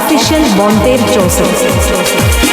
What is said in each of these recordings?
Official 7264।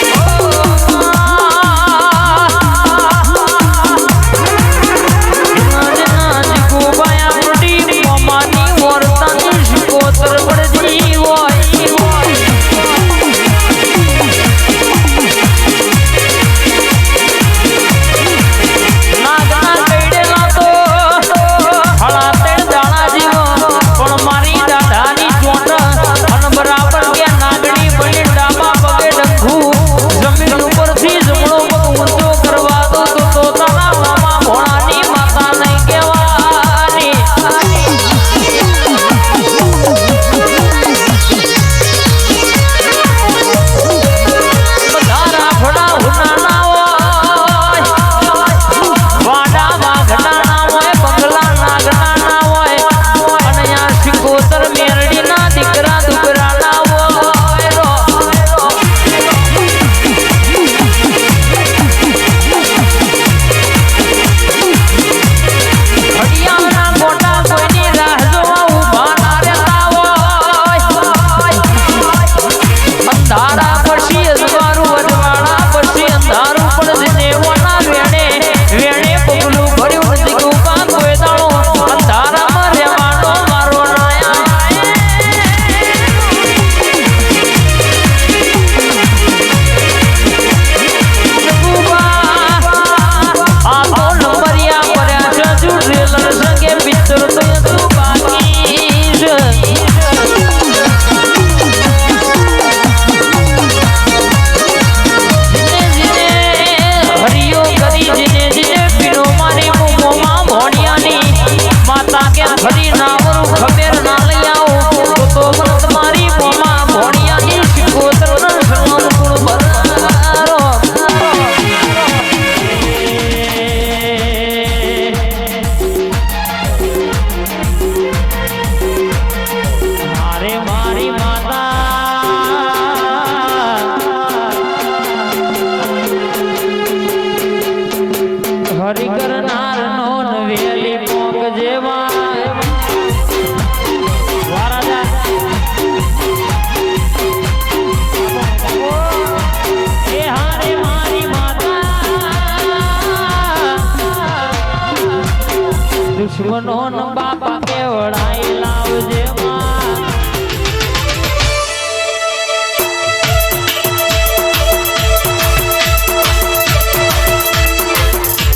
દુશ્મનો ન બાપા કેવડાઈ લાવજે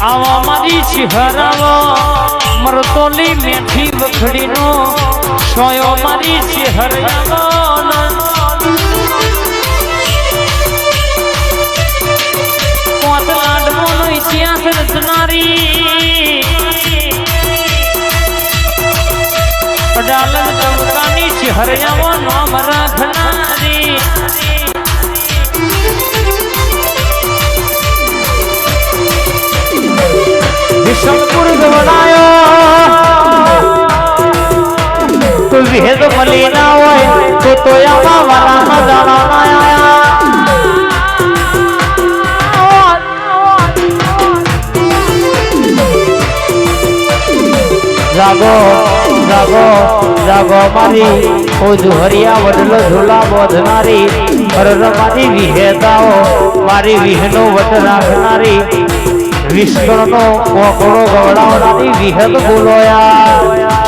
આવો મારી શિહરાવો મરતોલી મેઠી વખડીનો સોયો મારી શિહરાવો પોત લાડવાનો ઇતિહાસ રચનારી પડાલન ચૌકાની શિહરાવો નામ રાખનારી વિષમપુર ગવડાયો તો વિહેદ મળી ના હોય તો તોયામાં વાળામાં જાણા આયા જાગો જાગો જાગો મારી ઓ જુહરિયા વડલો ઝૂલા બોધનારી હરરમાની વિહેતાઓ મારી વિહનો વટ રાખનારી વિશ્વનો કોકડો ગવડાવનારી વિહદ બોલોયા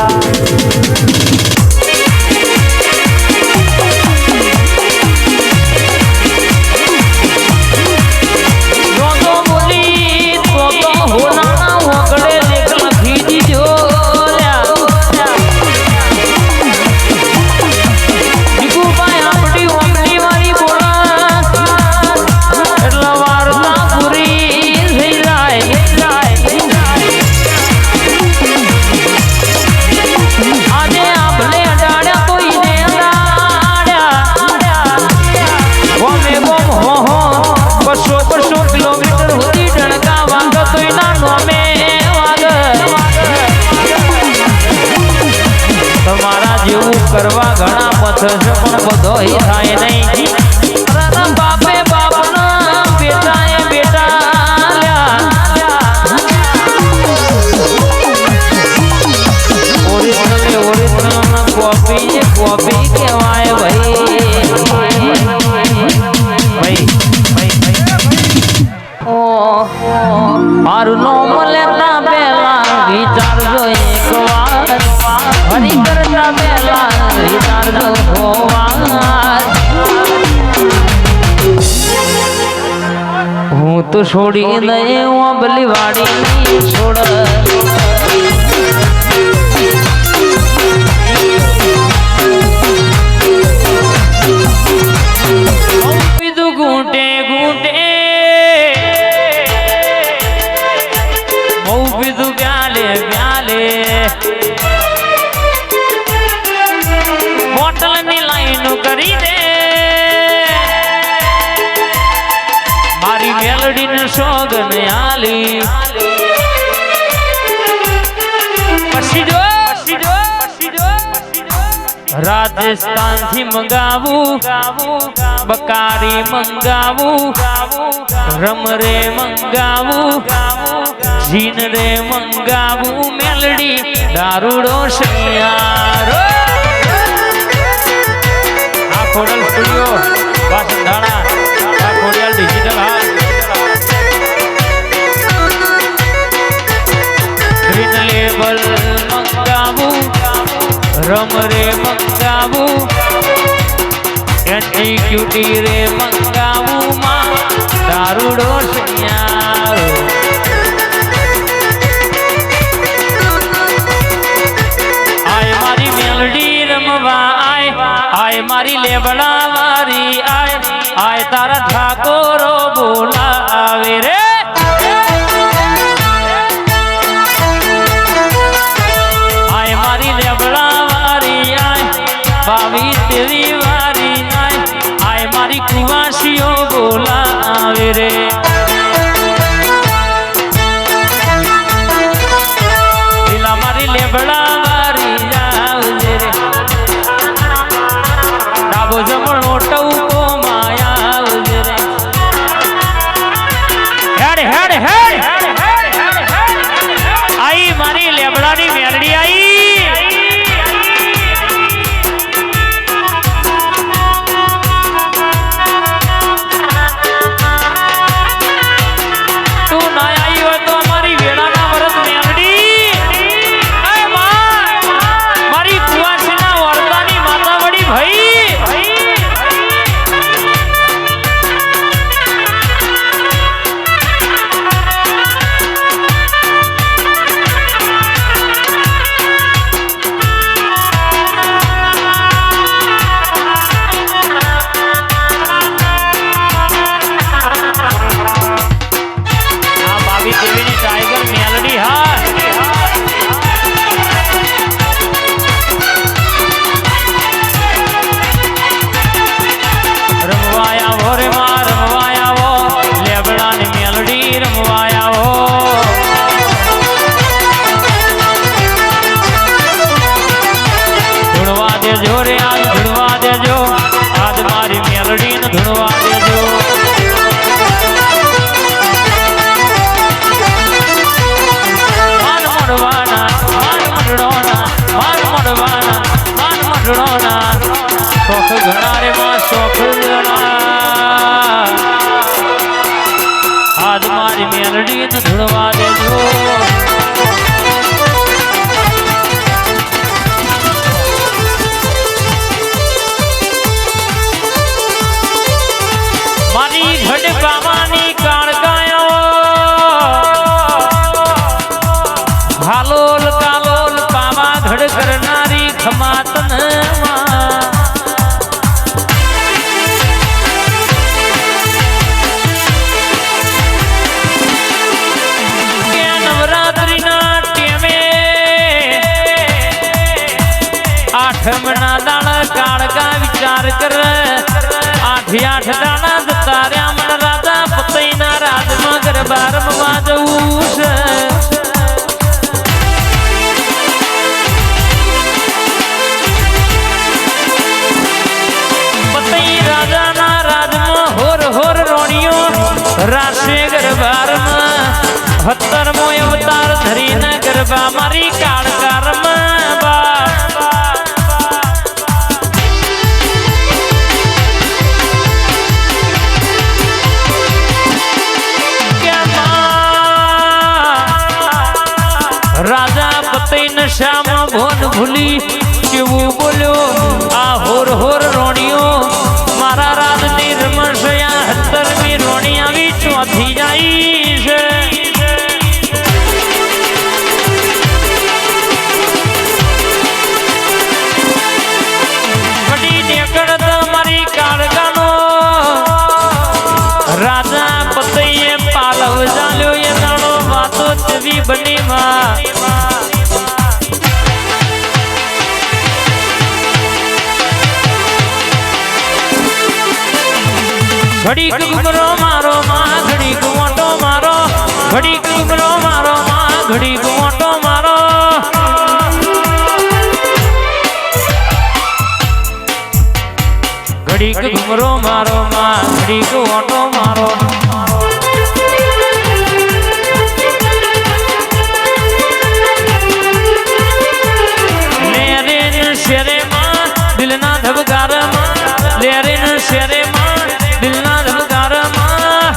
કરવા ઘણા પથ છે પણ બધો થાય નહીં બાપે બાપના બેટાએ બેટા ઓરિજિનલ કોપી કહેવાય ભાઈ મારું નામ લેતા પહેલા વિચારજો એક વાર ફરી કરતા પહેલા વિચારજો હોવાર હું તો છોડી દઈએ ઓબલી વાડી નહીં છોડ સોગન આલી રાજસ્થાન થી મંગાવું બકારી મંગાવું રમ રે મંગાવું જીન રે મંગાવું મેલડી દારૂડો શિયારો આ ખોડલ સ્ટુડિયો વાસંધાણા આ ખોડિયાલ ડિજિટલ હા લેબલ મંગાવું રમ રે મંગાવું એક્ઝિક્યુટી રે મંગાવું માં દારૂડો શિયારો આય મારી મેલડી રમવા આય મારી લેબડા વારી આય તારા ઠાકોરો બોલાવે રે બાવી તેરી વારી આય મારી કુવાસીઓ બોલાવે રે પેલા મારી લેબડા વારી આવજે રે ડાબો જમણ મોટો ઉકો માયા આવજે રે હેડ હેડ હેડ આઈ મારી લેબડાની મેલડી આઈ ધૂળવા દેજો મારી ઘડ પાવાની કાળકાયો હાલોલ કાલોલ પાવા ઘડ કરનારી ખમાતન આઠમના દાણા કાળકા વિચાર કર આઠ દાણા જતા રહ્યા મન રાજા પતઈના રાજમાં ગરબા રમવા જવું છે પતઈ રાજાના રાજમાં હોર હોર રોણીઓ રાશે ગરબા રમા 17મો અવતાર ધરીને ગરબા મારી કાળકા રમા નશામાં ભોન ભૂલી કેવું બોલ્યો આ હોર હોર રોણિયો મારા રાજની રમશયા 17મી રોણી આવી ચોથી જાય છે કડી નેકળ મારી કાળગાનો રાજા પતઈએ પાલવ ચાલ્યો એ દાડો વાતો ચવી બની માં ઘડીક ઘુમરો મારો માં ઘડીક મોટો મારો ઘડીક ઘુમરો મારો માં ઘડીક મોટો મારો ઘડીક ઘુમરો મારો માં ઘડીક મોટો મારો લેરે ને શેરે માં દિલના ધબકાર માં લેરે ને શેરે માં દિલના ધબકાર માં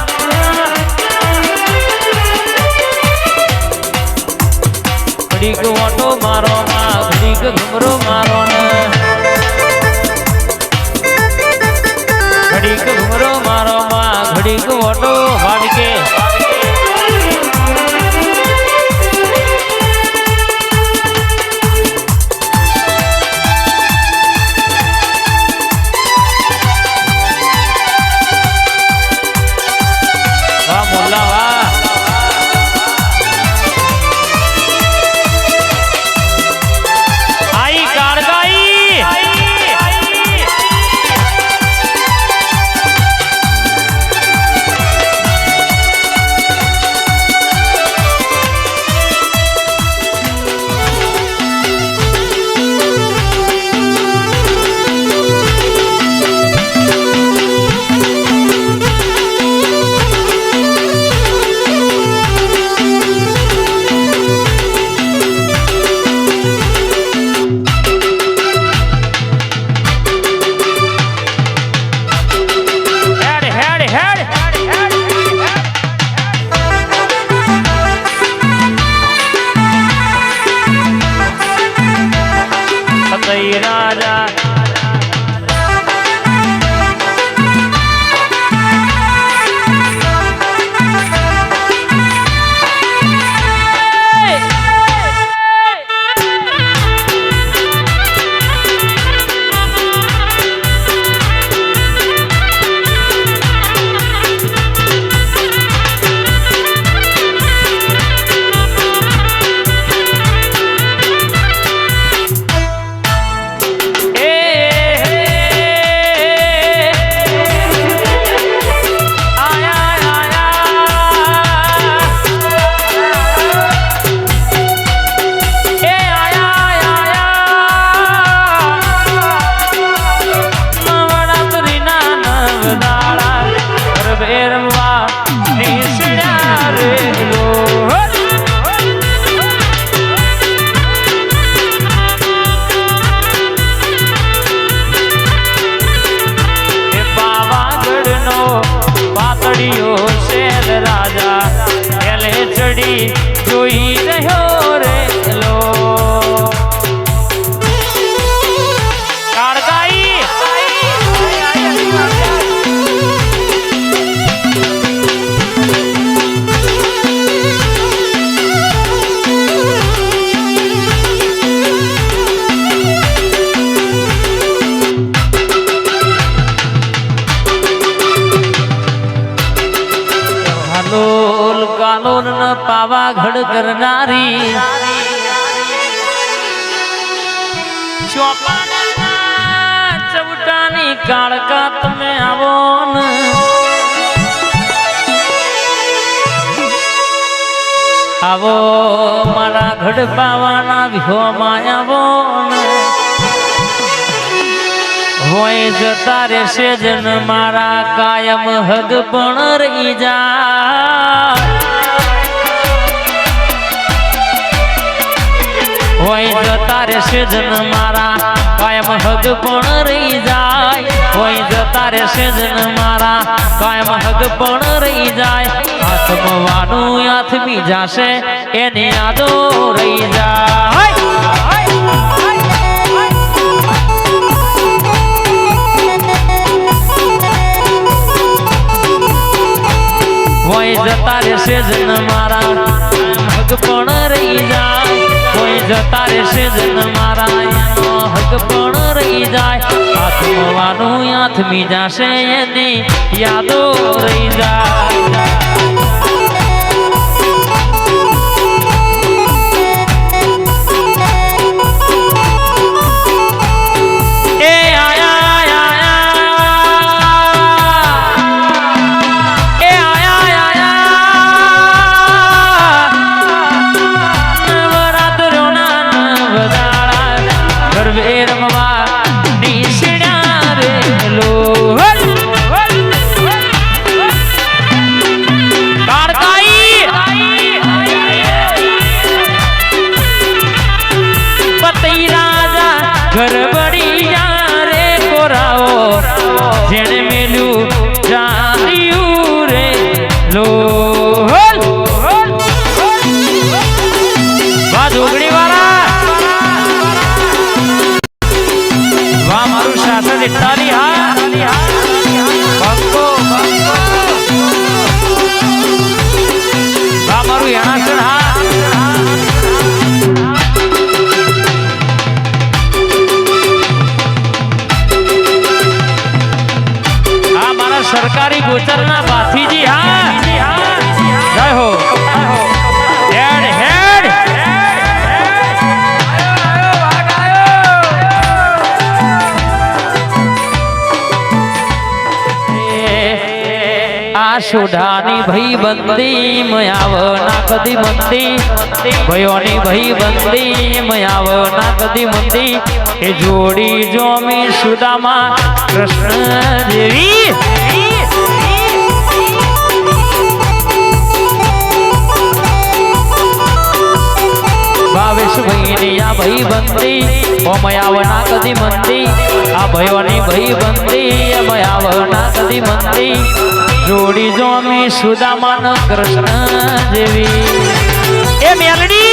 ઘડીક ઓટો મારો માં ઘડીક ઘુમરો મારો ને ઘડીક ઘુમરો મારો માં ઘડીક ઓટો વાડકે જોઈ રહ્યો રે લો કાળગાઈ કાલોલ ન પાવાગઢ કરનારી ચોપાના ચવટાની કાળકા તમે આવો ને આવો મારા ગઢ પાવાના વિહોમાં આવો ને હોય જતા રહેશે જન મારા કાયમ હદ પણ રહી જા હોય જતા રહેશે જન મારા કાયમ હદ પણ રહી જાય હોય જતા રહેશે જન મારા કાયમ હદ પણ રહી જાય હાથમાં વાનું હાથમી જાશે એની યાદો રહી જાય જતા રહેશે જન મારા હક પણ રહી જાય કોઈ જતા રહેશે જન મારા એનો હક પણ રહી જાય આત્મવાનું આથમી જાશે એની યાદો રહી જાય સરકારી ગોચરના બાથીજી હા જય હો હેડ હેડ આ સુઢાની ભાઈ બંદી મયાવ ના કદી મંદી ભયોની ભાઈ બંદી મયાવ ના કદી મંદી એ જોડી જોમી સુદામા કૃષ્ણ દેવી ભાવેશ ભાઈની આ ભાઈ બંદી મયાવના કદી મંદી આ ભયોની ભાઈ બંદી મયાવના કદી મંદી જોડી જોમી સુદામાન કૃષ્ણ જેવી એ મેલડી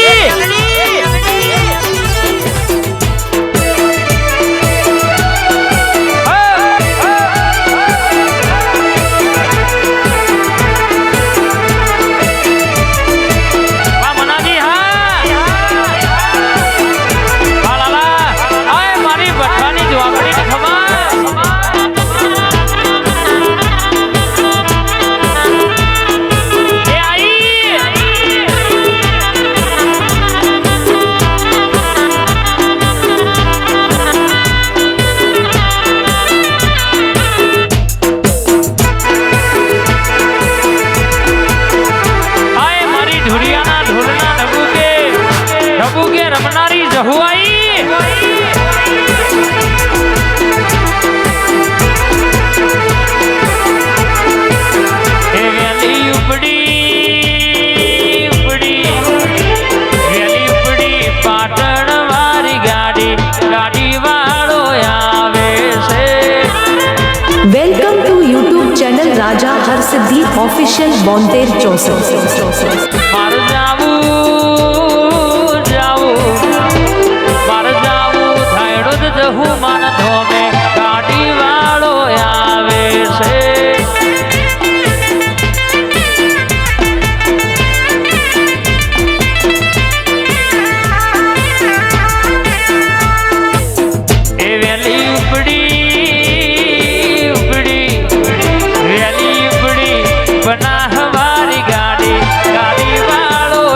રમનારી જહુઆઈ એ વેલી ઉપડી પાટણ વાળી ગાડી વાળો આવે છે welcome to YouTube channel Raja Harsiddhi official 7264 મારું જાવું જહુ મન ધોમે ગાડી વાળો આવે છે એ વેલી ઉપડી બનાહવારી ગાડી વાળો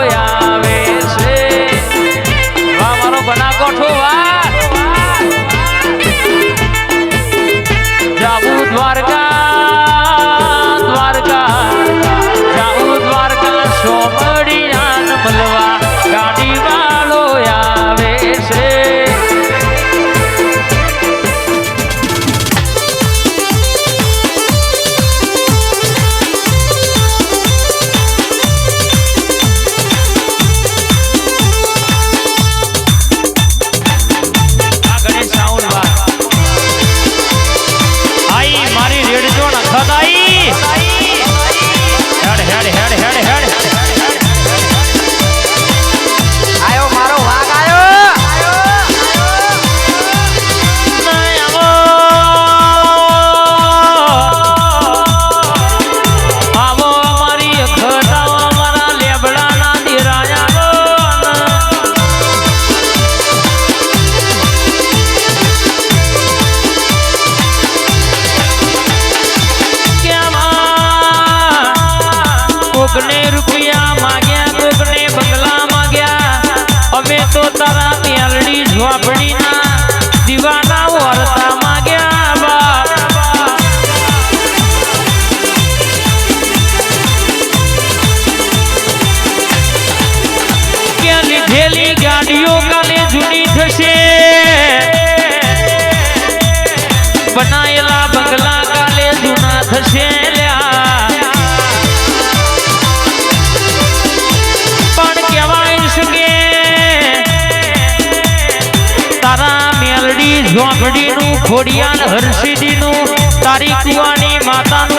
અમે તો તારા મેલડી ઝોપડીના દીવાના વર્તા માંગ્યા બા કે લીધેલી ગાડીઓ કાલે જૂની થશે બનાયેલા બંગલા કાલે જૂના થશે પણ કહેવાય છે કે તારા મેલડી ઝોપડીનું ખોડિયાલ હરસિદ્ધિનું તારી કુવાની માતાનું